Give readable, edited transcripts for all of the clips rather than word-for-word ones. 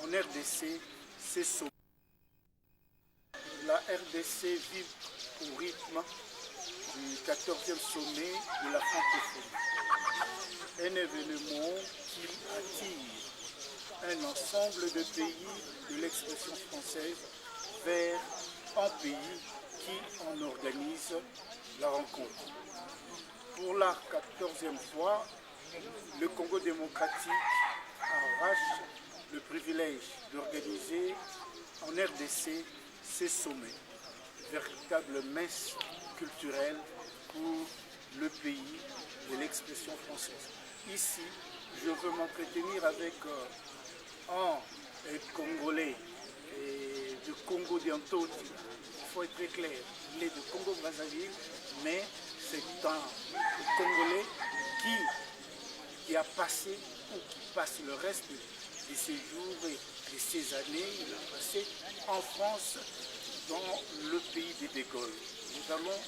en RDC, c'est sommet. La RDC vit au rythme du 14e sommet de la francophonie. Un événement qui attire un ensemble de pays de l'expression française vers un pays qui en organise la rencontre. Pour la 14e fois, le Congo démocratique arrache le privilège d'organiser en RDC ces sommets, véritable messe culturelle pour le pays de l'expression française. Ici, je veux m'entretenir avec un Congolais de Congo d'Antoti. Il faut être très clair, il est de Congo-Brazzaville, mais c'est un Congolais qui a passé ou qui passe le reste de ses jours et de ses années, il a passé en France, dans le pays des De Gaulle. Nous allons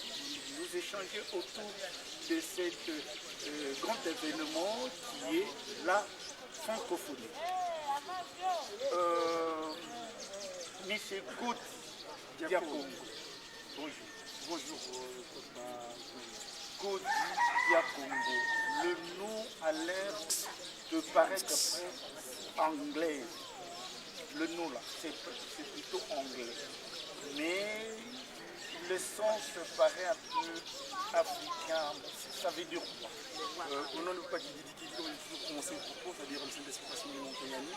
nous échanger autour de cet grand événement qui est la francophonie. Monsieur Gaud Diakongo, bonjour. Bonjour, Gaud Diakongo. Le nom a l'air de paraître anglais. Le nom là, c'est plutôt anglais. Mais le sens paraît un peu africain. Ça veut dire quoi? Au nom de Pakididiki, comme j'ai toujours commencé le propos, c'est-à-dire le Saint-Esprit Montaignani,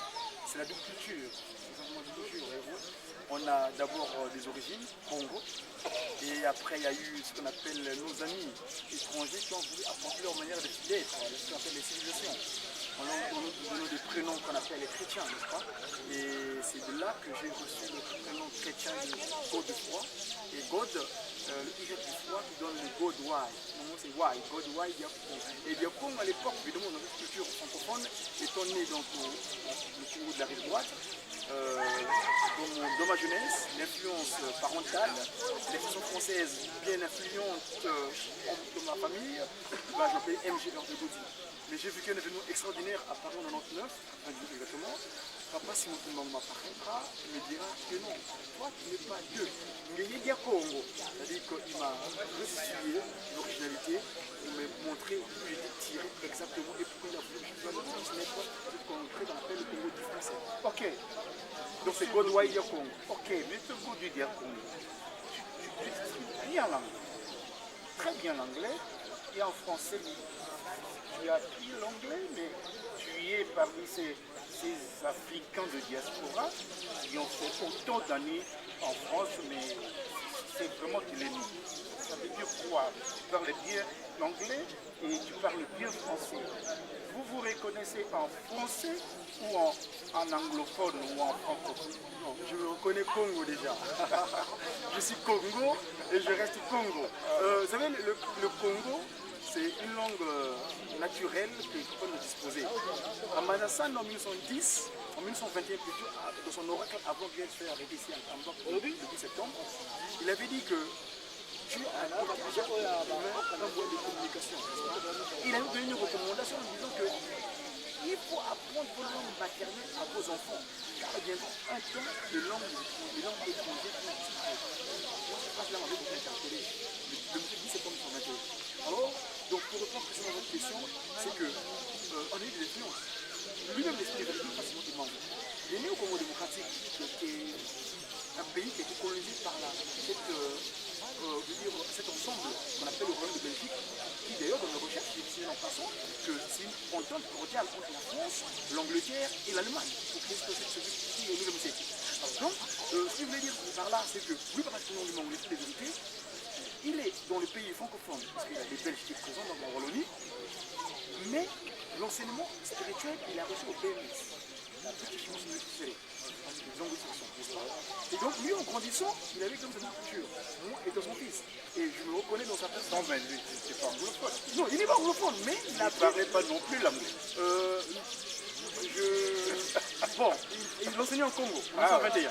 c'est la double culture. C'est simplement une culture. On a d'abord des origines, Congo, et après il y a eu ce qu'on appelle nos amis étrangers qui ont voulu apporter leur manière d'être, ce qu'on appelle les civilisations. On nous donne des prénoms qu'on appelle les chrétiens, n'est-ce pas? Et c'est de là que j'ai reçu le prénom chrétien de Godefroy. Et God, le Y du froid qui donne le God Why. Mon nom c'est Why, God Why Diakongo. Et Diakongo à l'époque, évidemment, dans notre culture francophone, étant né donc au Congo de la rive droite, dans ma jeunesse, l'influence parentale, l'expression française bien influente dans ma famille, je m'appelle MG de Gaudi. Mais j'ai vécu un événement extraordinaire à Paris en 99, exactement. Papa, si mon maman m'apparaîtra, il me dira que non, toi tu n'es pas Dieu. Ngeye Congo, c'est-à-dire qu'il m'a restitué l'originalité, il m'a montré où j'étais tiré exactement et pourquoi il a voulu que je sois transmettre ce qu'on appelle le Congo du français. Ok. Donc c'est Godwai Diakongo. Ok, mais ce Gaud Diakongo, tu expliques bien l'anglais, très bien l'anglais, et en français, tu as appris l'anglais, mais tu es parmi ces Africains de diaspora qui ont fait autant d'années en France, mais c'est vraiment qu'il est né. Ça veut dire quoi? Tu parles bien l'anglais et tu parles bien français. Vous vous reconnaissez en français ou en anglophone ou en francophone? Non, je me reconnais Congo déjà. Je suis Congo et je reste Congo. Vous savez, le Congo, c'est une langue naturelle que peut nous disposer. À Manassan, en 1910, en 1921 plutôt, dans son oracle, avant qu'il soit arrêté ici à Kambok, le 10 septembre, il avait dit que Dieu a déjà un moyen de communication. Il a eu donné une recommandation en disant que il faut apprendre vos langues maternelles à vos enfants. Car il viendra un temps de langues étrangères qui vont disparaître. Moi, je passe là avec vous interpeller. Le 10 septembre 1921. Alors, donc pour répondre à votre question, c'est qu'on a eu des influences. Lui-même, l'esprit est facilement des membres. Il est né au Congo démocratique, qui est un pays qui a été colonisé par cet ensemble qu'on appelle le royaume de Belgique, qui d'ailleurs dans nos recherches décide en passant que c'est une entente cordiale entre la France, l'Angleterre et l'Allemagne pour créer ce qui est au 9e siècle. Donc, ce que je voulais dire par là, c'est que lui, par exemple, du Mangolais, de vérité, il est dans le pays francophone, parce qu'il y a des Belges qui sont présents dans la Wallonie, mais l'enseignement spirituel, il a reçu au BMS, la petite chose de et donc lui en grandissant, il avait comme cette culture, moi étant son fils. Et je me reconnais dans sa personne. Non mais lui, c'est pas anglophone. Non, il n'est pas anglophone, mais il ne parlait pas non plus l'anglais. Bon, il enseignait en Congo en 1921.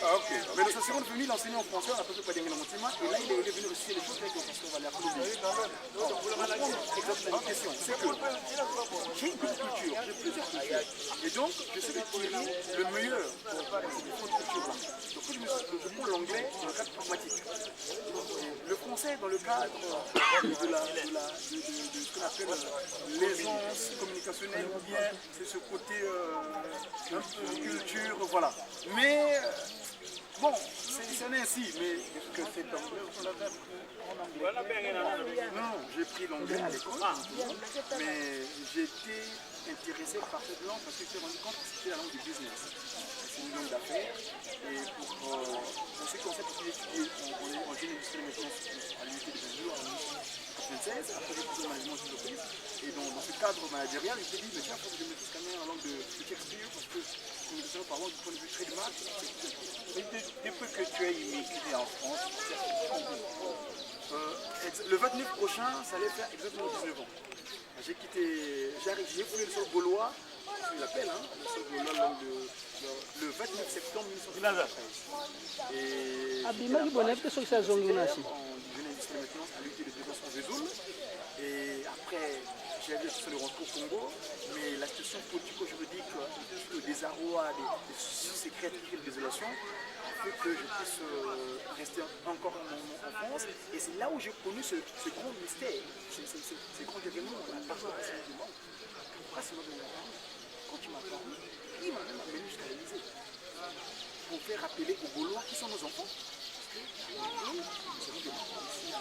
Mais dans sa seconde famille, il enseignait en français, on appelle pas des Motima. Et là, il est venu réussir les choses avec le français, on va l'appeler. Exactement, une question. C'est que j'ai une petite culture, j'ai plusieurs cultures. Et donc, j'essaie de tirer le meilleur pour ces différentes cultures-là. Donc, je prends l'anglais dans le cadre pragmatique. Le français dans le cadre de ce qu'on appelle l'aisance communicationnelle, ou bien c'est ce côté un peu culture, voilà. Mais bon, c'est ainsi, mais que c'est anglais, on l'avait appris en anglais. Non, j'ai pris l'anglais à l'école, mais j'ai été intéressé par cette langue parce que je me suis rendu compte que c'était la langue du business. C'est une langue d'affaires. Et pour ce qui concerne, j'ai étudié en génie industriel à l'unité de Bézieux en 1996, après j'ai étudié en management de l'entreprise. Et dans ce cadre managérial, je me suis dit, mais tiens, il faut que je maîtrise quand même la langue de Shakespeare parce que communication par exemple du point de vue trademark. Depuis que tu es immigré en France, le 29 prochain, ça allait faire exactement 19 ans. J'ai quitté, j'ai foulé le sol gaulois, je l'appelle, hein, le sol gaulois le 29 septembre 1993. Et en génie industriel maintenance à l'unité de développement Vesoul. Et après, j'ai vu sur le retour au Congo, mais la situation politico-juridique, le désarroi, des secrets, des désolations, fait que je puisse rester encore en France. Et c'est là où j'ai connu ce grand mystère, ces grands événements, la parole à ce moment. Pourquoi c'est notre moment? Quand tu m'as parlé, il m'a même amené jusqu'à l'Élysée pour faire rappeler aux Gaulois qui sont nos enfants. Parce que nous avons des enfants ici,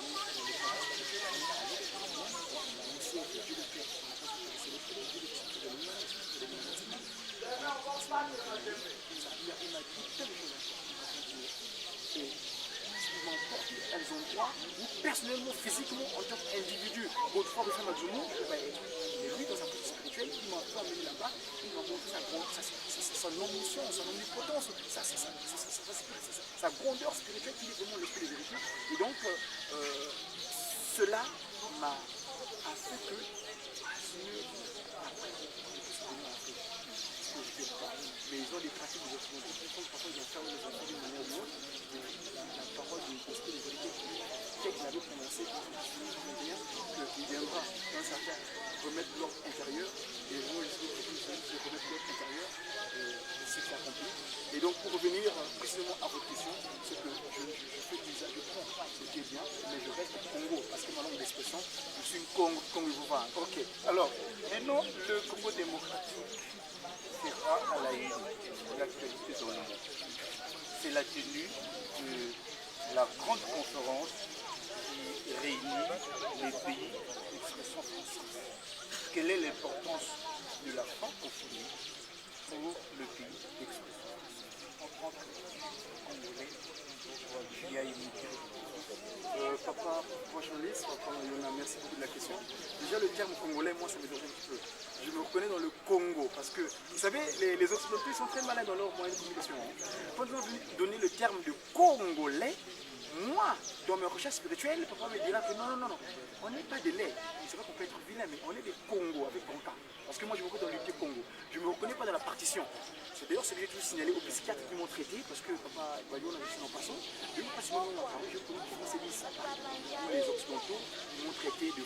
elles ont droit, ou personnellement, physiquement, en tant qu'individu, autrefois de Mazumo, mais lui, dans sa pratique spirituelle, il m'a fait amener là-bas, il m'a montré son ambition, son omnipotence, sa grandeur spirituelle, qui est vraiment l'esprit de vérité. Et donc, cela m'a fait que mais ils ont des pratiques des occidentaux qui font que parfois ils enferment les enfants d'une manière ou d'une autre. La parole d'une esprit de vérité qui avait prononcé en 2021 qu'il viendra d'un certain remettre l'ordre intérieur et nous les de remettre l'ordre intérieur si c'est accompli. Et donc pour revenir précisément à votre question, c'est que je fais usage, je prends ce qui est bien, mais je reste Congo parce que ma langue d'expression, je suis une Congo-Vouva. Ok, alors maintenant le Congo démocratique sera à la une de l'actualité dans le monde. C'est la tenue de la grande conférence qui réunit les pays d'expression française. Quelle est l'importance de la francophonie pour le pays d'expression française en tant que Congolais qui a immigré? Papa, moi journaliste, papa Yona, merci beaucoup de la question. Déjà le terme congolais, moi ça me dérange un petit peu. Je me reconnais dans le Congo parce que, vous savez, les Occidentaux sont très malins dans leur moyen de communication. Quand ils ont donné le terme de Congolais, moi, dans mes recherches spirituelles, papa me dira que non, on n'est pas des laits. C'est vrai qu'on peut être vilain, mais on est des Congos avec ton cas. Parce que moi je me reconnais dans l'unité Congo. Je ne me reconnais pas dans la partition. C'est d'ailleurs ce que j'ai toujours signalé aux psychiatres qui m'ont traité, parce que papa Bayon a dit en passant, je ne sais pas si mon nom a parlé, je connais qui c'est dit ça. Les Occidentaux m'ont traité de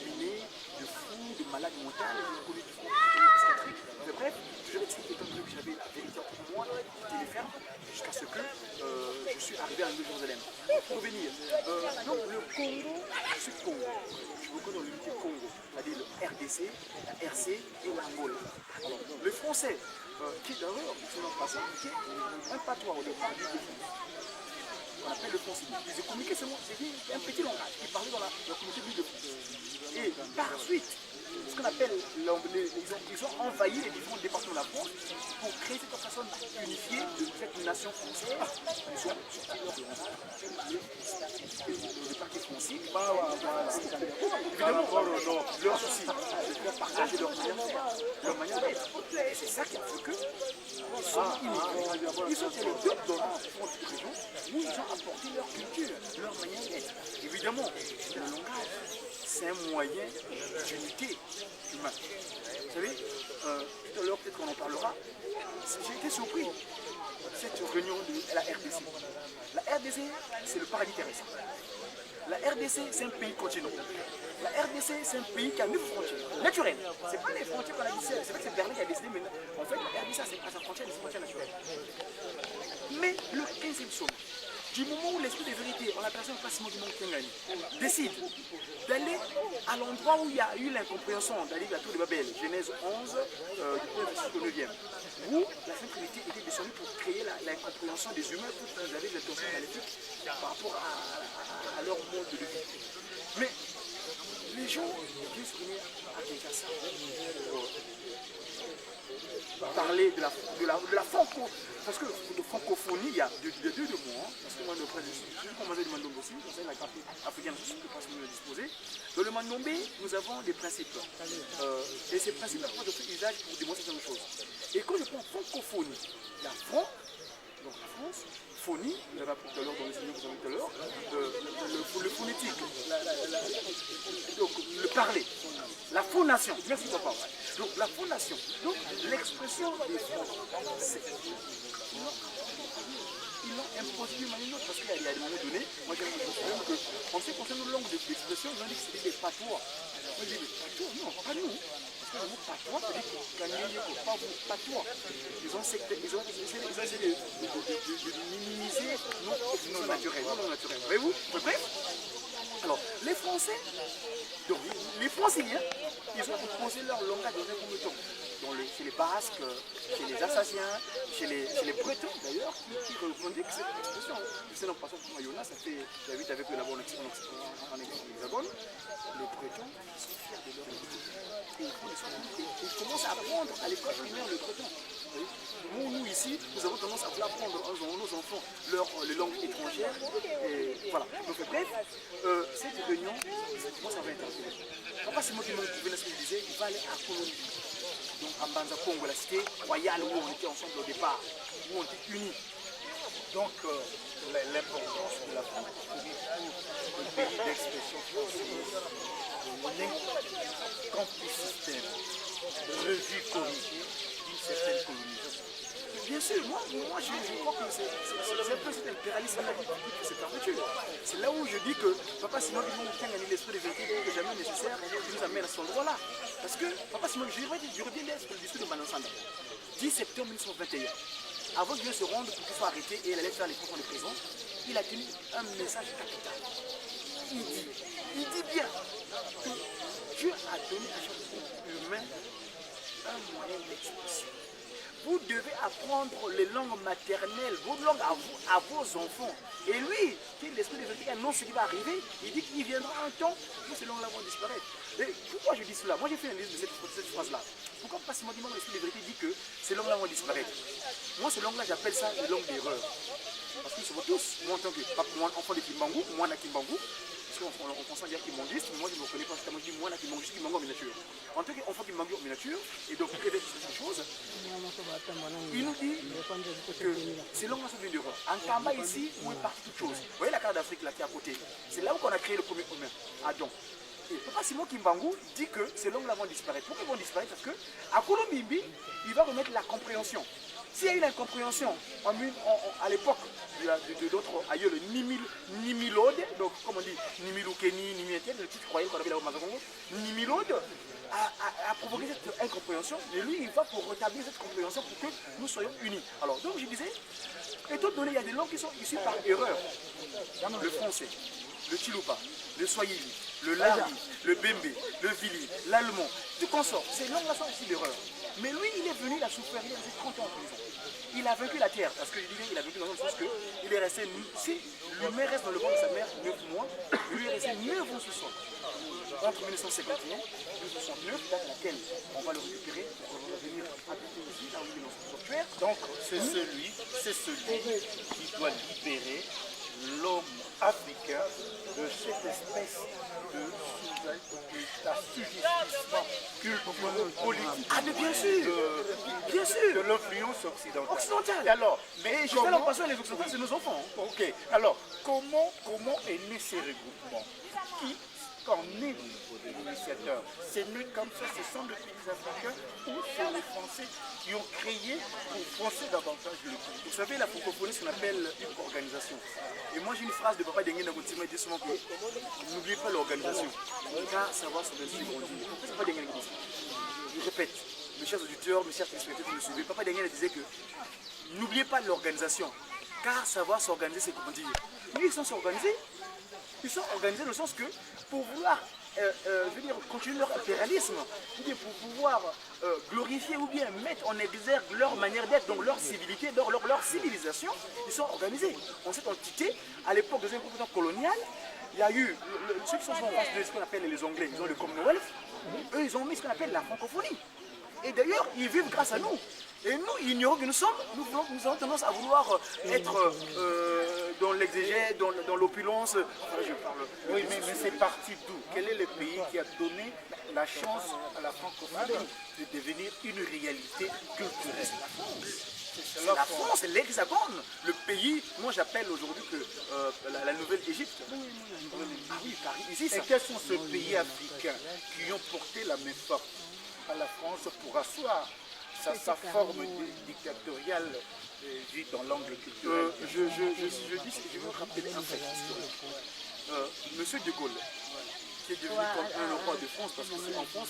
minés, de fous, de malades mentaux, j'ai connu du front psychiatrique. Mais bref, toujours expliqué comme que j'avais la vérité entre moi et les fermes, jusqu'à ce que je suis arrivé à Jérusalem. Pour revenir, donc le Congo, je suis Congo. Je me reconnais dans l'unité Congo, c'est-à-dire le RDC, la RC et l'Angola. Alors, le français, qui d'ailleurs, c'est notre passé, qui est un patois au départ du défense. On appelle le français. Ils ont communiqué seulement, c'est un petit langage qui parlait dans la communauté de France. Et par suite, ce qu'on appelle, ils ont envahi les différents départements de la France pour créer cette façon unifiée de cette nation française. Ils ont le parti français. Évidemment, leur souci, c'est de faire partager leur manière d'être. Et c'est ça qui a fait que ils sont les deux dans la région où ils ont apporté leur culture, leur manière d'être. Évidemment, le langage, c'est un moyen d'unité humaine. Vous savez, tout à l'heure, peut-être qu'on en parlera, j'ai été surpris cette réunion de la RDC. La RDC, c'est le paradis terrestre. La RDC, c'est un pays continent. La RDC, c'est un pays qui a 9 frontières naturelles. Ce n'est pas les frontières qu'on a décidé. C'est vrai que c'est Berlin qui a décidé, mais en fait, la RDC, c'est pas sa frontière, c'est frontières naturelles. Mais le 15e sommet, du moment où l'esprit de vérité, en la personne de Simon Dumont Kengani, décide d'aller à l'endroit où il y a eu l'incompréhension, d'aller à la tour de Babel, Genèse 11, du 1er au 9e, où la Sainte Trinité était descendue pour créer l'incompréhension des humains, pour qu'ils avaient l'intention maléfique par rapport à leur monde de vie. Mais les gens viennent se venir à Kinshasa parler de la franco. Parce que de francophonie, il y a deux mots. Parce que moi, je commençais du Mandombe aussi, c'est la carte africaine, je ne sais pas si vous le disposez. Dans le Mandombe, nous avons des principes. Et ces principes, je fais usage pour démontrer certaines choses. Et quand je prends francophonie, il y a franc, donc la France, phonie, vous avez appris tout à l'heure dans les signes que vous avez tout à l'heure, le phonétique, donc le parler, la phonation, merci papa. Donc la phonation, donc l'expression des Français, ils l'ont imposé d'une manière ou autre, parce qu'il y a des moments donnés, moi j'ai l'impression que en ce qui concerne nos langues d'expression, ils ont dit que c'était des patois. Moi j'ai dit des patois, non, pas nous. Le mot patois, c'est-à-dire pas vous, patois. Ils ont essayé de minimiser nos naturels. Voyez-vous? Bref. Alors, les Français, donc, les Franciliens, ils ont imposé leur langage dans un premier temps. Chez les Basques, chez les Alsaciens, chez les Bretons d'ailleurs, qui revendiquent cette expression. C'est notre passage pour Mayona, ça fait, vous avez vu avec le labo en hexagone, les Bretons sont fiers de leur identité. Ils commencent à apprendre à l'école primaire le breton. Nous ici, nous avons tendance à vouloir apprendre à nos enfants les langues étrangères. Et voilà. Donc bref, cette réunion, moi ça va intervenir. Papa Simon qui me disait, il va aller à Colombie. Donc à Mbanza Congo, la cité royale où on était ensemble au départ, où on était unis. Donc l'importance de la francophonie pour le pays d'expression française, campus système, revue corrigée d'une certaine colonisation. Bien sûr, moi je crois que c'est un peu cet impérialisme qui se perpétue. C'est là où je dis que Papa Simon Dumont a l'esprit de vérité que jamais nécessaire qui nous amène à cet endroit-là. Parce que Papa Simon, je reviens sur le discours de Manansanda, 10 septembre 1921. Avant qu'il se rende pour qu'il soit arrêté et il allait faire les profs de prison, il a tenu un message capital. Il dit bien que Dieu a donné à chaque être humain un moyen d'expression. Vous devez apprendre les langues maternelles, vos langues à vos enfants. Et lui, qui est l'esprit de vérité, qui annonce ce qui va arriver, il dit qu'il viendra un temps où ces langues-là vont disparaître. Et pourquoi je dis cela? Moi j'ai fait une liste de cette phrase-là. Pourquoi parce que l'esprit de vérité dit que ces langues-là vont disparaître? Moi ces langues-là j'appelle ça les langues d'erreur. Parce qu'ils sont tous, moi en tant qu'enfant de Kimbangu, moi na Kimbangu, parce qu'on pense dire Kimbangiste, mais moi je ne me reconnais pas, moi je dis moi na Kimbangu, je suis Kimbangu en miniature. En tant qu'enfant Kimbangu en miniature, et donc il révèle cette chose, il nous dit que ces langues-là sont d'une erreur. En Kamba ici, où est partie toute chose. Vous voyez la carte d'Afrique là qui est à côté? C'est là où on a créé le premier humain, Adam. Et Papa Simon Kimbangu dit que ces langues-là vont disparaître. Pourquoi ils vont disparaître? Parce qu'à Colombie, il va remettre la compréhension. S'il y a eu l'incompréhension à l'époque de d'autres ailleurs, le Nimilode, donc comme on dit, Nimilukeni, Nimietel, le titre croyant qu'on avait là au Mazakongo, Nimilode a provoqué cette incompréhension, et lui il va pour rétablir cette compréhension pour que nous soyons unis. Alors donc je disais, étant donné il y a des langues qui sont issues par erreur, le français, le Chiluba, le Swahili, le Lari, le Bembe, le Vili, l'allemand, tout consort, ces langues-là sont issues d'erreur. Mais lui, il est venu, il a souffert, il a resté 30 ans en prison. Il a vaincu la terre, parce que je dis bien, il a vaincu dans le sens qu'il est resté, si l'humain reste dans le ventre de sa mère 9 mois, lui est resté 9 ans sous sol. Entre 1951 et 1969, date à laquelle on va le récupérer pour revenir habiter ici, là où il est dans son sanctuaire. Donc c'est celui qui doit libérer l'homme africain de cette espèce d'assujettissement culturel, politique, ah mais bien sûr, bien sûr, de l'influence occidentale. Alors, mais j'ai l'impression que les Occidentaux, c'est nos enfants. Ok, alors comment est né ces regroupements? qu'en est l'initiateur. C'est né comme ça, ce sont des pays africains ou c'est les Français qui ont créé pour foncer davantage le pays. Vous savez, la francophonie, c'est ce qu'on appelle une organisation. Et moi, j'ai une phrase de Papa Dengue Nagoutima, il dit souvent que n'oubliez pas l'organisation. Car savoir s'organiser, on dit. Papa Dengue Nagoutima. Je répète, mes chers auditeurs, mes chers téléspectateurs qui me suivez, Papa Dengue disait que n'oubliez pas l'organisation. Car savoir s'organiser, c'est comment dire. Lui, ils sont s'organiser. Ils sont organisés dans le sens que pour vouloir je veux dire, continuer leur impérialisme, ou bien pour pouvoir glorifier ou bien mettre en exergue leur manière d'être, donc leur civilité, leur civilisation, ils sont organisés. En cette entité, à l'époque des impositions coloniales, il y a eu ceux qui sont en face de ce qu'on appelle les Anglais, ils ont le Commonwealth, eux ils ont mis ce qu'on appelle la francophonie. Et d'ailleurs, ils vivent grâce à nous. Et nous, ignorons que nous sommes, nous avons tendance à vouloir être dans l'exégèse, dans l'opulence. Je parle. Oui, mais c'est parti d'où? Quel est le pays qui a donné la chance à la francophonie de devenir une réalité culturelle? C'est la France, c'est l'Hexagone, le pays, moi j'appelle aujourd'hui que la Nouvelle-Égypte. Ah oui, car ici, et quels sont ces pays africains qui ont porté la main forte à la France pour asseoir sa forme dictatoriale vue dans l'angle culturel? Je veux rappeler un fait historique. Monsieur de Gaulle, qui est devenu comme un roi de France, parce qu'en France,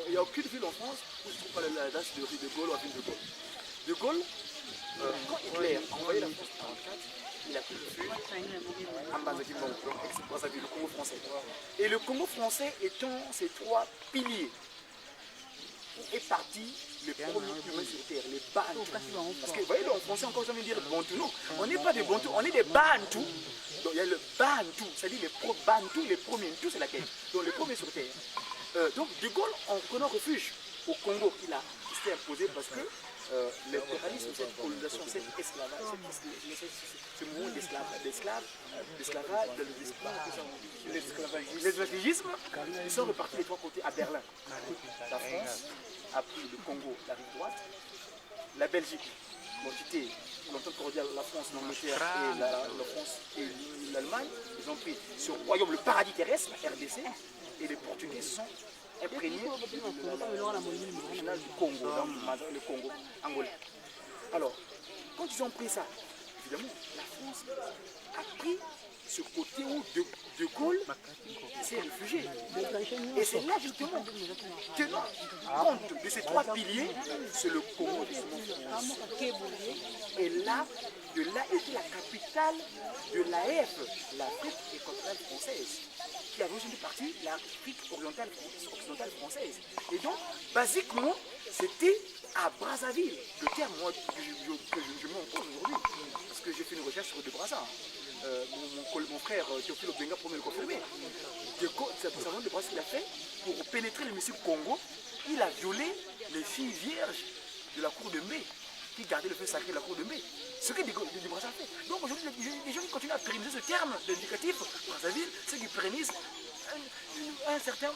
il n'y a aucune ville en France où je ne trouve pas la date de De Gaulle ou la ville de Gaulle. De Gaulle, quand Hitler a envoyé la France en 1944, il a pris le feu en Banzakimbangu, donc ex-Brazzaville, le Congo français. Et le Congo français étant ces trois piliers, est parti les premiers humains sur terre, les Bantous. Parce que vous voyez, en français encore, ça veut dire Bantou. Non, on n'est pas des Bantous, on est des Bantous. Donc il y a le Bantou, c'est-à-dire les Bantous, les premiers, tout c'est laquelle. Donc les premiers sur terre. Donc De Gaulle, en prenant refuge au Congo, il s'était imposé parce que l'impérialisme, cette colonisation, cet esclavage, ce mouvement l'esclavagisme, ils sont repartis des trois côtés à Berlin. La France a pris le Congo, la rive droite, la Belgique, l'entité, l'entente cordiale, la France, l'Angleterre et la France et l'Allemagne, ils ont pris ce royaume, le paradis terrestre, la RDC, et les Portugais sont imprégnés du Congo, le Congo angolais. Alors, quand ils ont pris ça, évidemment, la France a pris ce côté où De Gaulle s'est réfugié. Et c'est là justement, tenant compte de ces trois piliers, c'est le Congo justement français. Et là, de là était la capitale de l'AF, l'Afrique équatoriale française, qui avait aussi une partie l'Afrique occidentale française. Et donc, basiquement, c'était à Brazzaville, le terme moi, que je mets en cause aujourd'hui, parce que j'ai fait une recherche sur De Brazza. Mon frère Théophile Obenga pour me le confirmer. C'est un nom de Brazza qu'il a fait pour pénétrer l'hémicycle Congo. Il a violé les filles vierges de la cour de mai, qui gardaient le feu sacré de la cour de mai. Ce que De Brazza a fait. Donc aujourd'hui, les gens qui continuent à pérenniser ce terme d'indicatif, Brazzaville, ceux qui pérennisent un certain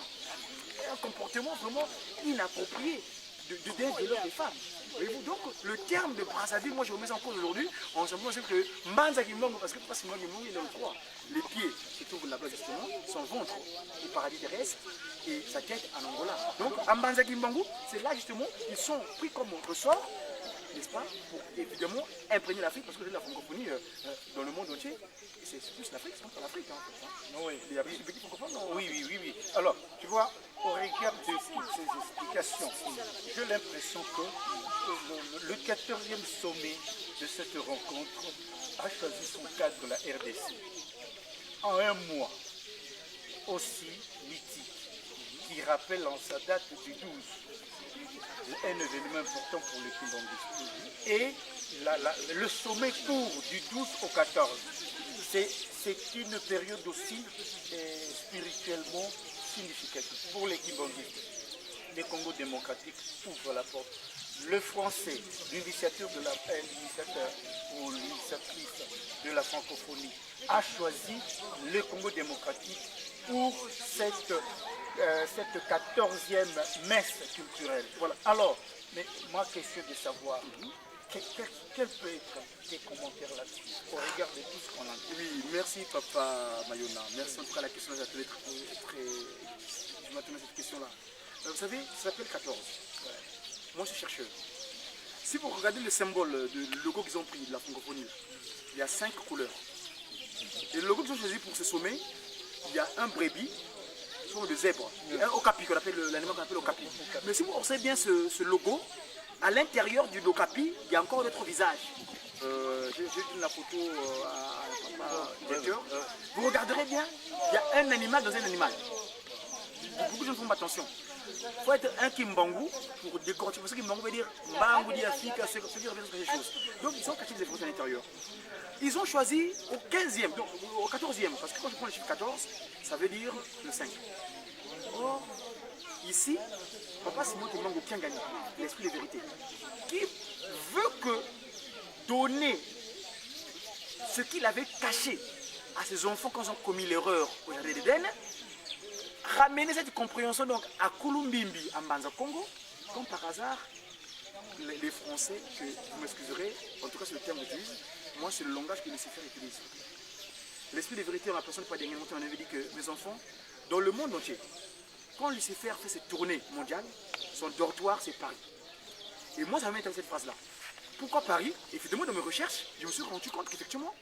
comportement vraiment inapproprié de violeur des femmes. Donc le terme de Brazzaville, moi je remets en cause aujourd'hui en sachant que Banzakimbangu, parce que Banzakimbangu il est le croix. Les pieds se trouvent là-bas justement, son ventre au paradis terrestre et sa tête en Angola. Donc à Banzakimbangu, c'est là justement ils sont pris comme ressort, n'est-ce pas, pour évidemment imprégner l'Afrique, parce que la francophonie dans le monde entier, c'est plus l'Afrique, c'est l'Afrique en fait. Hein. Oui. Il y a plus de pays francophones. Oui. Alors, tu vois, au regard de ces explications, j'ai l'impression que le 14e sommet de cette rencontre a choisi son cadre de la RDC. En un mois aussi mythique, qui rappelle en sa date du 12, un événement important pour le Kimbangiste. Et le sommet court du 12 au 14. C'est une période aussi spirituellement significative pour les Kimbangistes. Le Congo démocratique ouvre la porte. Le français, l'initiateur ou l'initiatrice de la francophonie, a choisi le Congo démocratique pour cette 14e messe culturelle. Voilà. Alors, Mais ma question est de savoir, quel peut être tes commentaires là-dessus, au regard de tout ce qu'on a dit? Oui, merci Papa Mayona. Merci en tout cas, la question est très, très... Je m'attendais à cette question-là. Vous savez, ça s'appelle 14. Ouais. Moi, je suis chercheur. Si vous regardez le symbole, le logo qu'ils ont pris de la francophonie, il y a 5 couleurs. Et le logo qu'ils ont choisi pour ce sommet, il y a un brebis, sur le zèbre, un okapi, qu'on appelle l'animal qu'on appelle okapi. Mais si vous observez bien ce logo, à l'intérieur du okapi, il y a encore d'autres visages. J'ai donné la photo à directeur. Vous regarderez bien, il y a un animal dans un animal. Beaucoup de gens ne font pas attention. Il faut être un Kimbangu pour décortiquer. Parce que Kimbangu veut dire Mbangu di Afrique, ce qui revient sur quelque chose. Donc ils ont caché des informations à l'intérieur. Ils ont choisi au 15e, donc au 14e, parce que quand je prends le chiffre 14, ça veut dire le 5. Or, ici, Papa Simon Kimbangu qui a gagné l'esprit de vérité, qui veut que donner ce qu'il avait caché à ses enfants quand ils ont commis l'erreur au jardin d'Éden, ramener cette compréhension donc à Kulumbimbi, à Mbanza Congo, comme par hasard, les Français, que vous m'excuserez, en tout cas c'est le terme que j'utilise, moi c'est le langage que Lucifer utilise. L'esprit de vérité en la personne pas dernièrement, on avait dit que mes enfants, dans le monde entier, quand Lucifer fait cette tournée mondiale, son dortoir c'est Paris. Et moi ça m'a intéressé cette phrase-là. Pourquoi Paris? Et finalement dans mes recherches, je me suis rendu compte qu'effectivement,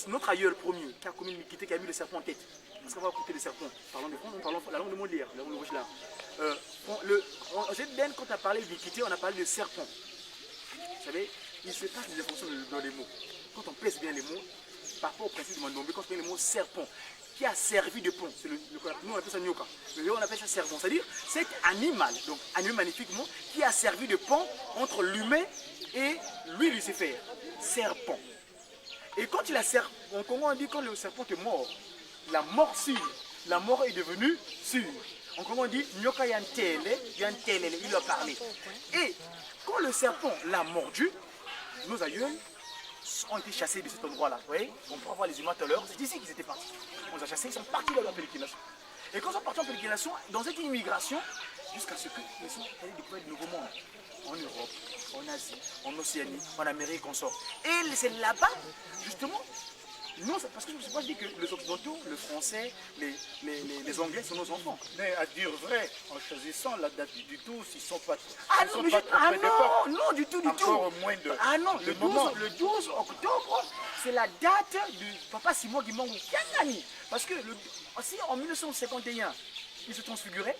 notre aïeul premier, qui a commis l'iniquité, qui a mis le serpent en tête, parce qu'on va écouter le serpent, parlons de fond, parlons la langue de Molière, la langue de Rochelar. Quand on a parlé d'iniquité, on a parlé de serpent. Vous savez, il se passe des informations dans les mots. Quand on pèse bien les mots, par rapport au principe de Mandombe, quand on fait le mot serpent, qui a servi de pont, nous on appelle ça nyoka, mais on appelle ça serpent, c'est-à-dire cet animal, donc animal magnifiquement, qui a servi de pont entre l'humain et lui, Lucifer, serpent. Et quand il a serpent, en Congo on dit quand le serpent est mort, la mort sûre, la mort est devenue sûre. En Congo on dit nyoka yantele, il a parlé. Et quand le serpent l'a mordu, nos aïeux ont été chassés de cet endroit-là. Vous voyez, on peut voir les images tout à l'heure, c'est ici qu'ils étaient partis. On les a chassés, ils sont partis dans la pérégrination. Et quand ils sont partis en pérégrination, dans cette immigration, jusqu'à ce qu'ils sont allés découvrir de nouveaux mondes. En Europe, en Asie, en Océanie, en Amérique, on sort. Et c'est là-bas, justement, non, parce que moi je dis que les Occidentaux, le Français, les Anglais sont nos enfants. Mais à dire vrai, en choisissant la date du 12, ils ne sont pas ah non, non, du tout, du tout. Encore moins de... Ah non, le 12 octobre, c'est la date du Papa Simon Kimbangu Kiangani. Parce que si en 1951, il se transfigurait,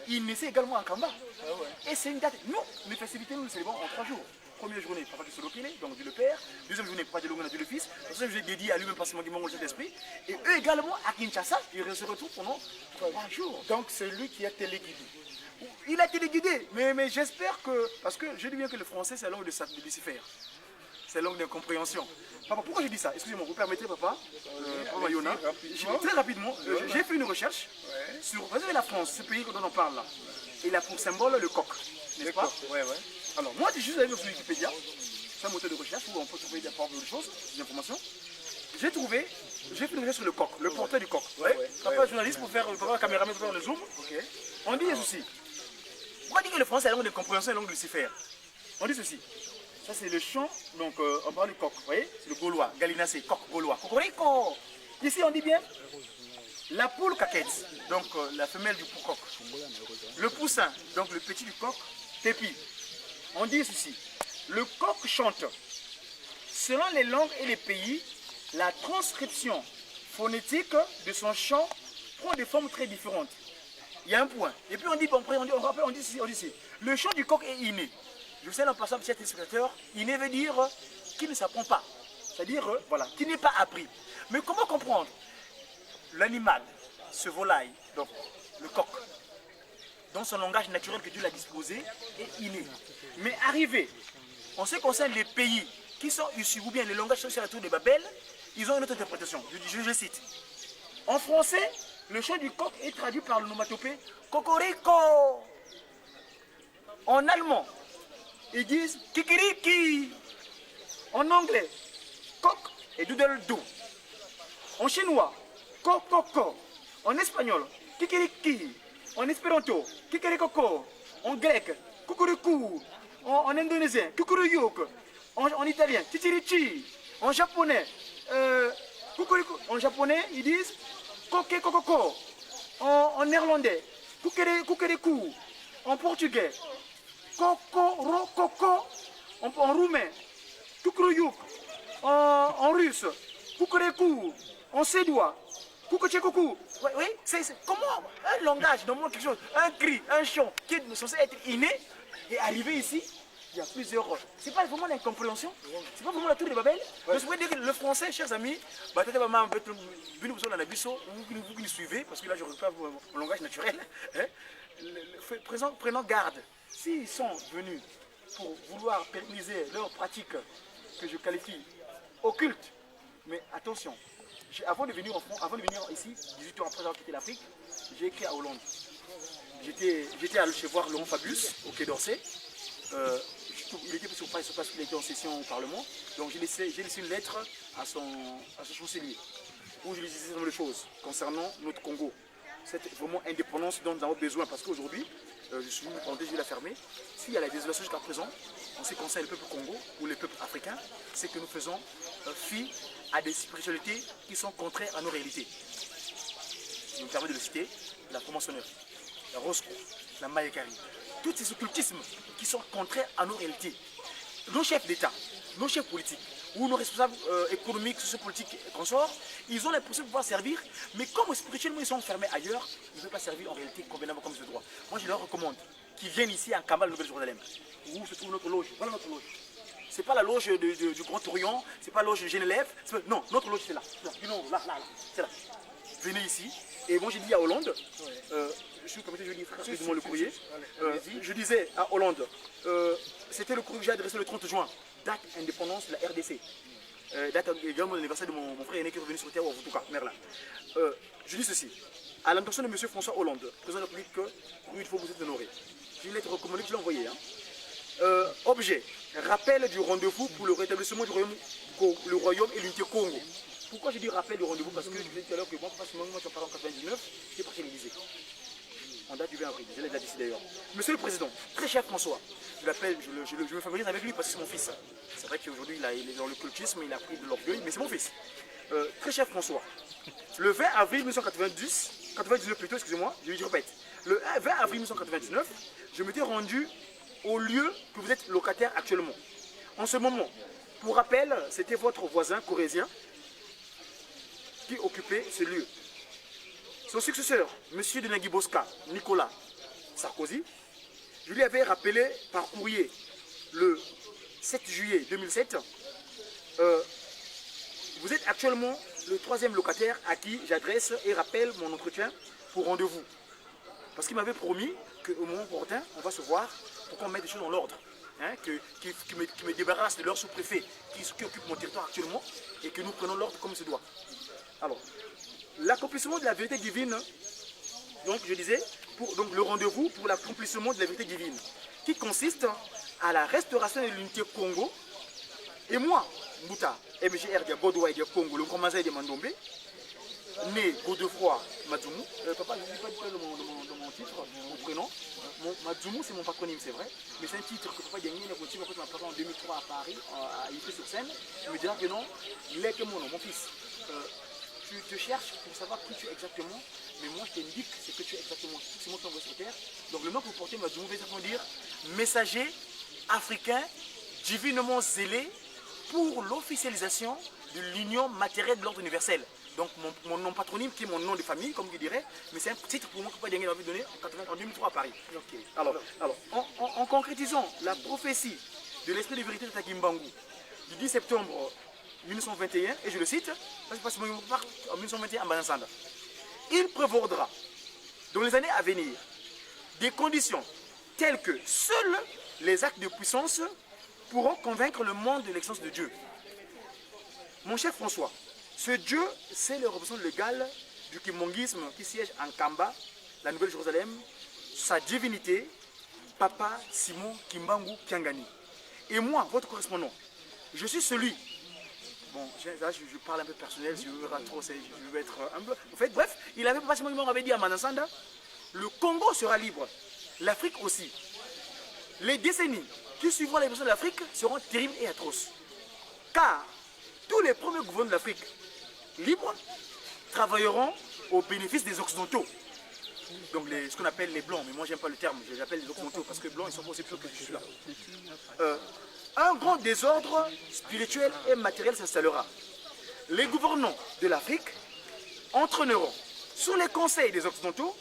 il naissait également à Kamba. Ah ouais. Et c'est une date. Nous, les festivités, nous les célébrons en 3 jours. Première journée, Papa Kisolokele, donc Dieu le Père. Deuxième journée, Papa Dieu le Fils. Deuxième journée, dédié à lui-même, Papa Simon Kimbangu, le Saint-Esprit. Et eux également, à Kinshasa, ils se retrouvent pendant 3 jours. Donc c'est lui qui a téléguidé. Il a téléguidé, mais j'espère que... Parce que je dis bien que le français, c'est la langue de Lucifer. C'est la langue de compréhension. Papa, pourquoi j'ai dit ça? Excusez-moi, vous permettez, Papa Papa Mayona. Très rapidement, j'ai fait une recherche sur la France, ce pays dont on parle là. Il a pour symbole le coq, n'est-ce pas? Ouais, ouais. Alors, moi, j'ai juste allé sur Wikipédia. C'est un moteur de recherche où on peut trouver des choses, des informations. J'ai fait une recherche sur le coq, le portrait du coq. Papa, journaliste, pour faire, papa, caméraman, pour faire le zoom. Okay. On dit ceci. On dit que le français est la langue de compréhension et la langue de Lucifer. On dit ceci. Ça, c'est le chant, donc on parle du coq, vous voyez? C'est le gaulois, galinacé, coq gaulois. Cocorico. Ici, on dit bien la poule caquette, donc la femelle du coq. Le poussin, donc le petit du coq, tépi. On dit ceci. Le coq chante. Selon les langues et les pays, la transcription phonétique de son chant prend des formes très différentes. Il y a un point. Et puis on dit, on dit ici, le chant du coq est inné. Je sais en passant, monsieur le spectateur, inné veut dire qui ne s'apprend pas. C'est-à-dire, voilà, qui n'est pas appris. Mais comment comprendre? L'animal, ce volaille, donc le coq, dans son langage naturel que Dieu l'a disposé, est inné. Mais arrivé, en ce qui concerne les pays qui sont issus, ou bien les langages sur la tour de Babel, ils ont une autre interprétation. Je cite. En français, le chant du coq est traduit par l'onomatopée Cocorico. En allemand, ils disent Kikiriki. En anglais, coq et doodle do. En chinois, Kokoko. En espagnol, Kikiriki. En espéranto, Kikirikoko. En grec, Kukuruku en indonésien, kukuruyuk en italien, titirichi en japonais, kukuruku en japonais ils disent koke kokoko en néerlandais, kukereku en portugais, koko en roumain, kukuruyuk en russe, kukureku en suédois, kukuchekuku. Oui, c'est comment un langage demande quelque chose, un cri, un chant qui est censé être inné et arrivé ici. Il y a plusieurs. C'est pas vraiment l'incompréhension, c'est pas vraiment la tour de Babel. Ouais. Je pourrais dire que le français, chers amis, vous qui nous suivez, parce que là je ne reçois pas mon langage naturel. Hein, prenons garde. S'ils sont venus pour vouloir pérenniser leur pratique que je qualifie occulte, mais attention, avant de venir ici, 18 ans après avoir quitté l'Afrique, j'ai écrit à Hollande. J'étais allé chez voir Laurent Fabius au Quai d'Orsay. Il était sur place parce qu'il était en session au Parlement. Donc j'ai laissé une lettre à son chancelier où je lui disais de choses concernant notre Congo. Cette vraiment indépendance dont nous avons besoin parce qu'aujourd'hui, je suis venu je vais la fermer. S'il y a la désolation jusqu'à présent, en ce qui concerne le peuple Congo ou les peuples africains, c'est que nous faisons fi à des spiritualités qui sont contraires à nos réalités. Je me permets de le citer, la franc-maçonnerie, la Roscoe, la Mayekari. Tous ces occultismes qui sont contraires à nos réalités. Nos chefs d'État, nos chefs politiques, ou nos responsables économiques, sociopolitiques et consorts, ils ont l'impression de pouvoir servir, mais comme spirituellement ils sont fermés ailleurs, ils ne peuvent pas servir en réalité convenablement comme ce droit. Moi je leur recommande qu'ils viennent ici à Kambal, Nouvelle-Jérusalem, où se trouve notre loge. Voilà notre loge. C'est pas la loge du Grand Orient, c'est pas la loge de Genève, non, notre loge c'est là. Non, là, c'est là. Venez ici, et moi j'ai dit à Hollande, je suis comme je dis, excusez-moi le courrier, je disais à Hollande, c'était le courrier que j'ai adressé le 30 juin, date indépendance de la RDC, date également de l'anniversaire de mon frère aîné qui est revenu sur terre, en tout cas, Merlin. Je dis ceci, à l'intention de M. François Hollande, président de la République, il faut vous être honoré. J'ai une lettre recommandée que je l'ai envoyée. Objet, rappel du rendez-vous pour le rétablissement du royaume et l'unité Congo. Pourquoi je dis rappel du rendez-vous? Parce que je disais tout à l'heure que moi, je suis parlé en 99, j'ai parti à l'Élysée. En date du 20 avril, je l'ai déjà dit d'ailleurs. Monsieur le Président, très cher François, je l'appelle, je me familiarise avec lui parce que c'est mon fils. C'est vrai qu'aujourd'hui il est dans le cultisme, il a pris de l'orgueil, mais c'est mon fils. Très cher François, le 20 avril 1999 plutôt, excusez-moi, je répète. Le 20 avril 1999, je m'étais rendu au lieu que vous êtes locataire actuellement. En ce moment, pour rappel, c'était votre voisin corésien qui occupait ce lieu. Son successeur, M. Denagui Bosca, Nicolas Sarkozy, je lui avais rappelé par courrier le 7 juillet 2007, vous êtes actuellement le 3e locataire à qui j'adresse et rappelle mon entretien pour rendez-vous. Parce qu'il m'avait promis qu'au moment opportun, on va se voir pour qu'on mette des choses dans l'ordre. Hein, qui me débarrasse de leur sous-préfet qui occupe mon territoire actuellement et que nous prenons l'ordre comme se doit. Alors, l'accomplissement de la vérité divine, donc je disais, donc le rendez-vous pour l'accomplissement de la vérité divine, qui consiste à la restauration de l'unité Congo. Et moi, Mbouta, MGR de Godoua et de Congo, le grand Mazaï de Mandombe, né Godefroy Madjoumou, papa, je ne dis pas mon titre, mon prénom. Madjoumou, c'est mon patronyme, c'est vrai, mais c'est un titre que papa Diagne m'a parlé en 2003 à Paris, à Ivry-sur-Seine. Il me dira que non, il est que mon nom, mon fils. Tu te cherches pour savoir qui tu es exactement, mais moi je t'indique ce que tu es exactement. C'est moi qui envoie sur terre. Donc le nom que vous portez, Madjoumou, veut simplement dire messager africain divinement zélé pour l'officialisation de l'union matérielle de l'ordre universel. Donc mon nom patronyme qui est mon nom de famille, comme je dirais, mais c'est un titre pour moi que Papa Diagne m'avait donné en 2003 à Paris. Okay. Alors en concrétisant la prophétie de l'esprit de vérité de Takimbangu du 10 septembre 1921, et je le cite, parce que en 1921 à Manansanda, il prévaudra dans les années à venir des conditions telles que seuls les actes de puissance pourront convaincre le monde de l'existence de Dieu. Mon cher François, ce Dieu, c'est le représentant légal du kimongisme qui siège en Kamba, la Nouvelle-Jérusalem, sa divinité, Papa Simon Kimbangu Kiangani. Et moi, votre correspondant, je suis celui, bon, là je parle un peu personnel, je veux être un peu... En fait, bref, il avait pas avait dit à Manansanda, le Congo sera libre, l'Afrique aussi. Les décennies qui suivront l'évolution de l'Afrique seront terribles et atroces. Car tous les premiers gouvernements de l'Afrique libres travailleront au bénéfice des Occidentaux. Donc ce qu'on appelle les Blancs, mais moi j'aime pas le terme, je les appelle les Occidentaux parce que Blancs ils sont pas aussi puissants que je suis là. Un grand désordre spirituel et matériel s'installera. Les gouvernants de l'Afrique entraîneront sous les conseils des Occidentaux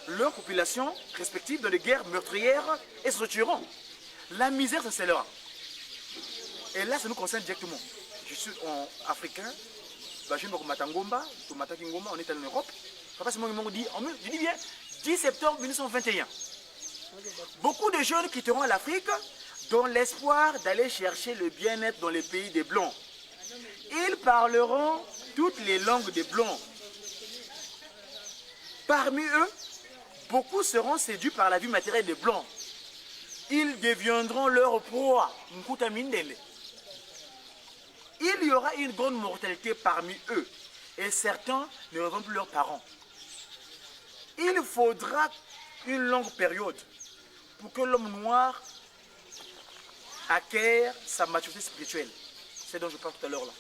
leurs populations respectives dans des guerres meurtrières et se tueront. La misère s'installera. Et là, ça nous concerne directement. Je suis africain, je suis Matangomba, on est en Europe. Papa Simon dit, je dis bien, 10 septembre 1921. Beaucoup de jeunes quitteront l'Afrique dans l'espoir d'aller chercher le bien-être dans les pays des Blancs. Ils parleront toutes les langues des Blancs. Parmi eux, beaucoup seront séduits par la vie matérielle des Blancs. Ils deviendront leur proie. Il y aura une grande mortalité parmi eux et certains ne reverront plus leurs parents. Il faudra une longue période pour que l'homme noir acquiert sa maturité spirituelle. C'est dont je parle tout à l'heure là.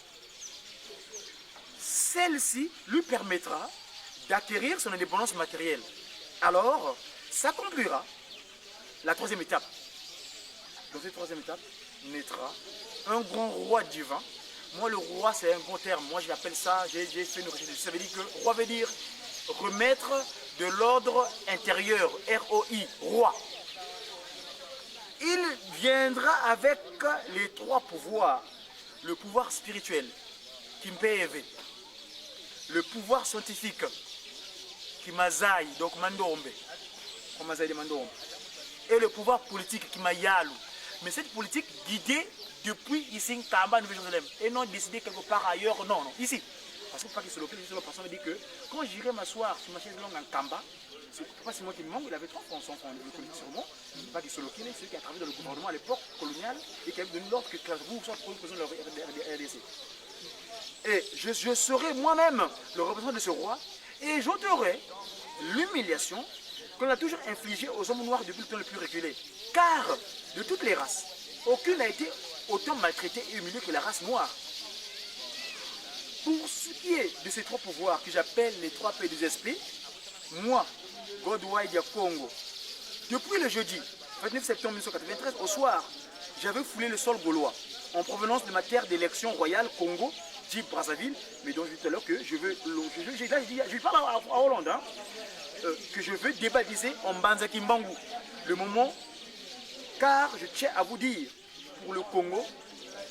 Celle-ci lui permettra d'acquérir son indépendance matérielle. Alors, s'accomplira la troisième étape. Dans cette troisième étape, naîtra un grand roi divin. Moi, le roi, c'est un bon terme. Moi, j'appelle ça, j'ai fait une recherche. Ça veut dire que roi veut dire remettre de l'ordre intérieur, R-O-I, roi. Il viendra avec les trois pouvoirs. Le pouvoir spirituel, Kimpeeve. Le pouvoir scientifique, Kimazai, donc Mandombe. Et le pouvoir politique, Kimayalu. Mais cette politique guidée depuis ici, Kamba, Nouvelle-Jérusalem, et non décidée quelque part ailleurs, non, ici. Parce que pas qu'il se localise, la personne me dit que quand j'irai m'asseoir sur ma chaise longue en Kamba, c'est pas moi qui me manque, il avait 3 enfants de politique sur moi, pas qu'il se localise, celui qui a travaillé dans le gouvernement à l'époque coloniale et qui avait donné l'ordre que Strasbourg soit pour le président de la RDC. Et je serai moi-même le représentant de ce roi et j'ôterai l'humiliation qu'on a toujours infligée aux hommes noirs depuis le temps le plus reculé. Car de toutes les races, aucune n'a été autant maltraitée et humiliée que la race noire. Pour ce qui est de ces trois pouvoirs que j'appelle les trois pays des esprits, moi, Godwide Congo, depuis le jeudi 29 septembre 1993 au soir, j'avais foulé le sol gaulois en provenance de ma terre d'élection royale Congo, dit Brazzaville, mais dont je dis tout à l'heure que je veux, je parle à Hollande, hein, que je veux débaptiser en Banzaki Mbangu. Le moment, car je tiens à vous dire, pour le Congo,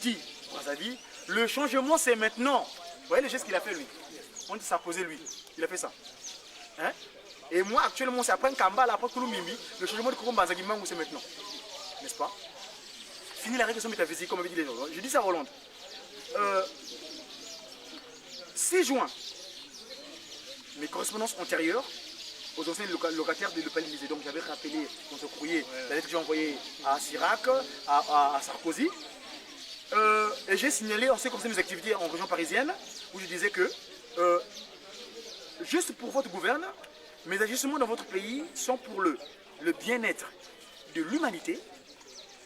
dit Brazzaville, le changement c'est maintenant. Vous voyez le geste qu'il a fait lui. On dit Sarkozy lui, il a fait ça. Hein? Et moi actuellement c'est après Kambala, après Kouloumimi, le changement de Congo Banzaki Mbangu c'est maintenant. N'est-ce pas? Fini la régression métaphysique comme avait dit les gens. Je dis ça à Hollande. 6 juin, mes correspondances antérieures aux anciens locataires de l'Élysée. Donc j'avais rappelé dans ce courrier la lettre que j'ai envoyée à Chirac, à Sarkozy. Et j'ai signalé en ce qui concerne mes activités en région parisienne, où je disais que, juste pour votre gouverne, mes agissements dans votre pays sont pour le bien-être de l'humanité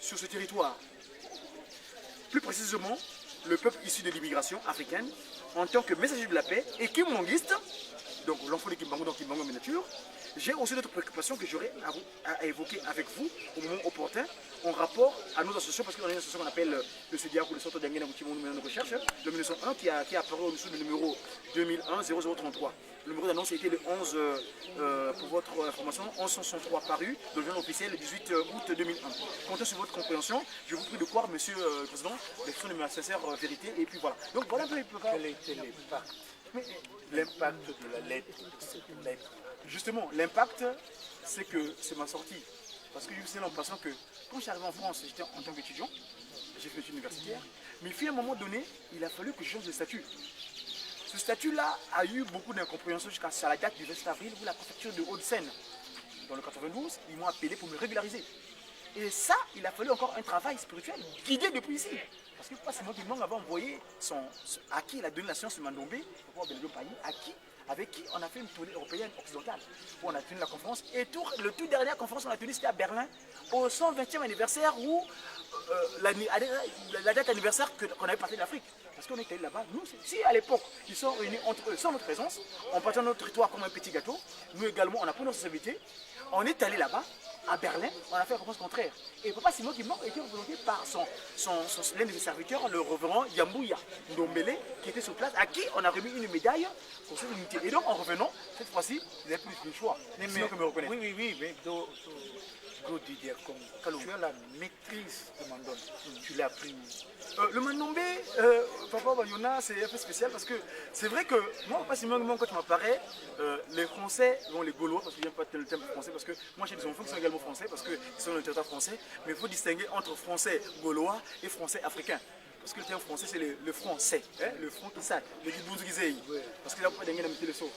sur ce territoire. Plus précisément, le peuple issu de l'immigration africaine, en tant que messager de la paix et kimbanguiste, donc l'enfant de Kimbangu, donc Kimbangu miniature, j'ai aussi d'autres préoccupations que j'aurai à évoquer avec vous au moment opportun en rapport à nos associations, parce qu'on a une association qu'on appelle le CDA ou le Centre d'Angena Moutimou numéro de recherche, le 1901 qui est apparu au-dessous du numéro 2001-0033. Le numéro d'annonce a été le 11, pour votre information, 1163 paru dans le journal officiel le 18 août 2001. Comptez sur votre compréhension, je vous prie de croire, monsieur le Président, l'expression de ma sincère vérité, et puis voilà. Donc voilà un peu. Quel était l'impact de la lettre, de cette lettre? Justement, l'impact, c'est que c'est ma sortie. Parce que je sais l'impression que quand je suis arrivé en France, j'étais en tant qu'étudiant, j'ai fait une universitaire, mais puis à un moment donné, il a fallu que je change de statut. Ce statut-là a eu beaucoup d'incompréhension jusqu'à la date du 27 avril où la préfecture de Hauts-de-Seine, dans le 92, ils m'ont appelé pour me régulariser. Et ça, il a fallu encore un travail spirituel guidé depuis ici. Parce que c'est moi qui m'avait envoyé à qui il a donné la science de Mandombe, à qui avec qui on a fait une tournée européenne occidentale, où on a tenu la conférence. Et le tout dernière conférence qu'on a tenue, c'était à Berlin, au 120e anniversaire, où la date anniversaire qu'on avait parti de l'Afrique. Parce qu'on était là-bas, nous, si à l'époque, ils sont réunis entre eux, sans notre présence, on partait de notre territoire comme un petit gâteau, nous également, on a pris notre responsabilité, on est allé là-bas, à Berlin, on a fait la réponse contraire. Et Papa Simon Kimbangu a été représenté par l'un de ses serviteurs, le révérend Yambouya Ndombele, qui était sur place, à qui on a remis une médaille pour cette unité. Et donc, en revenant, cette fois-ci, vous n'avez plus de choix. Sinon que me reconnaître. Oui, mais Go Didier Congo, tu as la maîtrise de Mandon, tu l'as appris. Le Mandombe, Papa Bayona, c'est un peu spécial parce que c'est vrai que moi, pas si moi quand tu m'apparais, les Français, bon, les Gaulois, parce que je n'aime pas le terme français, parce que moi j'ai des enfants qui sont également français, parce qu'ils sont dans le territoire français, mais il faut distinguer entre français gaulois et français africain. Parce que le terme français, c'est le français, hein, le front qui sac, le Djibouzougizeï, parce que là, pas d'enguer le saut.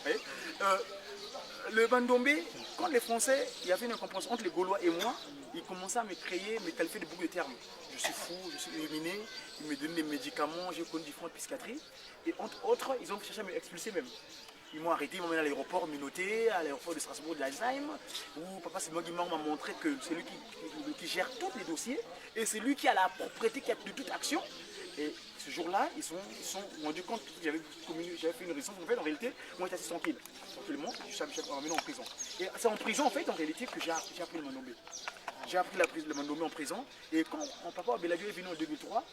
Le Mandombe, quand les Français, il y avait une incompréhension entre les Gaulois et moi, ils commençaient à me créer, me qualifier de beaucoup de termes. Je suis fou, je suis éliminé, ils me donnaient des médicaments, j'ai connu différentes psychiatries. Et entre autres, ils ont cherché à m'expulser même. Ils m'ont arrêté, ils m'ont mené à l'aéroport Minoté, à l'aéroport de Strasbourg de l'Alzheimer, où Papa Simon Kimbangu m'a montré que c'est lui qui gère tous les dossiers, et c'est lui qui a la propriété de toute action. Et ce jour-là, ils sont rendus compte que j'avais fait une raison. En fait, en réalité, moi j'étais assez tranquille. Tranquillement, je suis emmené en prison. Et c'est en prison, en fait, en réalité, que j'ai appris le Mandombe. J'ai appris le Mandombe en prison. Et quand mon papa Beladio est venu en 2003,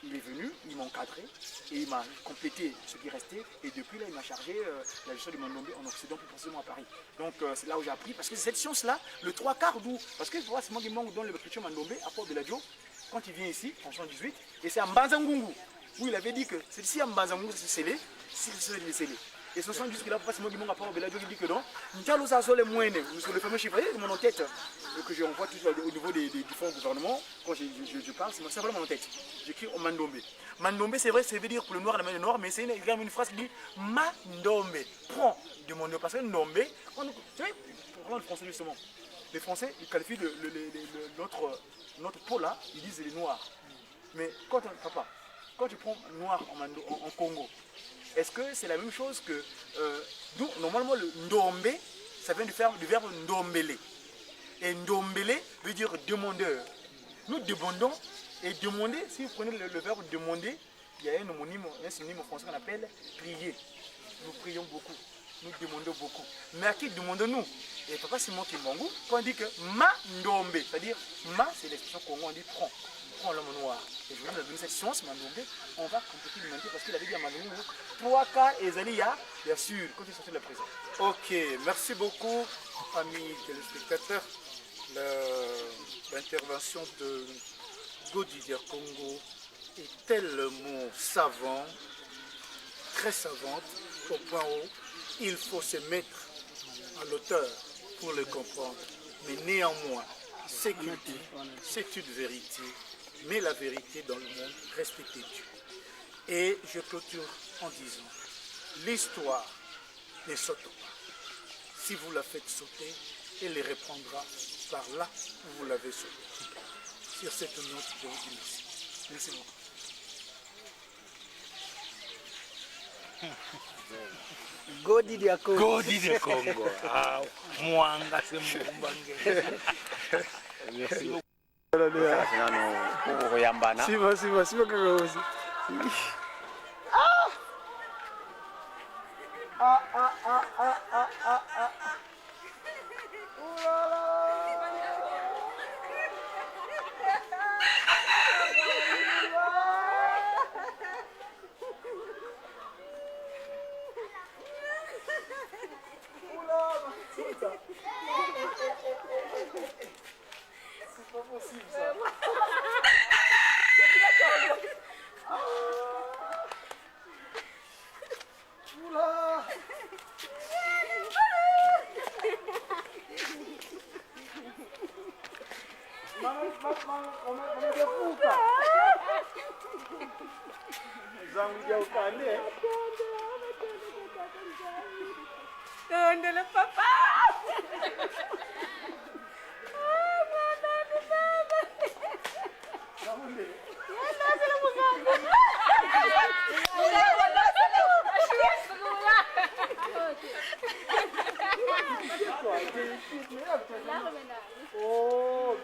il est venu, il m'a encadré et il m'a complété ce qui restait. Et depuis là, il m'a chargé la gestion du Mandombe en Occident, plus précisément à Paris. Donc c'est là où j'ai appris. Parce que cette science-là, le 3/4 d'où. Parce que c'est moi qui manque dans l'écriture Mandombe, à Port Beladio. Quand il vient ici, en 1978, et c'est à Mbanzangungu, où il avait dit que c'est ici à Mbanzangungu, c'est scellé, c'est scellé. Et ce sont jusque là, parce que moi, à Beladio, il dit que non, N'Talo Sazole Mouene, sur le fameux chiffre, de mon en tête, que j'envoie toujours au niveau des différents gouvernements, quand je parle, c'est simplement mon en tête. J'écris au Mandombe. Mandombe, c'est vrai, ça veut dire pour le noir, la main du noir, mais c'est une phrase qui dit Mandombe. Prends de mon nom, parce que Ndombe, tu sais, pour le français justement, les Français, ils qualifient notre peau là, ils disent les noirs. Mais quand tu prends noir en Congo, est-ce que c'est la même chose que normalement le ndombe, ça vient du verbe ndombele. Et ndombele veut dire demandeur. Nous demandons et demander, si vous prenez le verbe demander, il y a un synonyme français qu'on appelle prier. Nous prions beaucoup, nous demandons beaucoup. Mais à qui demandons-nous? Et Papa Simon Kimbangu, quand on dit que ma ndombe, c'est-à-dire ma, c'est l'expression Congo, on dit prends l'homme noir. Et je vais vous donner cette science, Mandombe, on va compléter l'humanité parce qu'il avait dit à Mandombe, 3 cas et Zalia, bien sûr, quand il sortait de la prison. Ok, merci beaucoup, amis téléspectateurs. L'intervention de Go Didier Congo est tellement savant, très savante, au point où il faut se mettre à l'auteur pour le comprendre. Mais néanmoins, ce qu'il dit, c'est une vérité, mais la vérité dans le monde reste têtue. Et je clôture en disant, l'histoire ne saute pas. Si vous la faites sauter, elle les reprendra par là où vous l'avez sautée. Sur cette note, je vous dis merci. Merci beaucoup. Go Didier Congo. Go Didier Congo. Ah, mwanga se mumbange. Merci beaucoup. Siva kaka aussi. C'est pas possible ça. Oula. ¿Dónde los papás? Oh,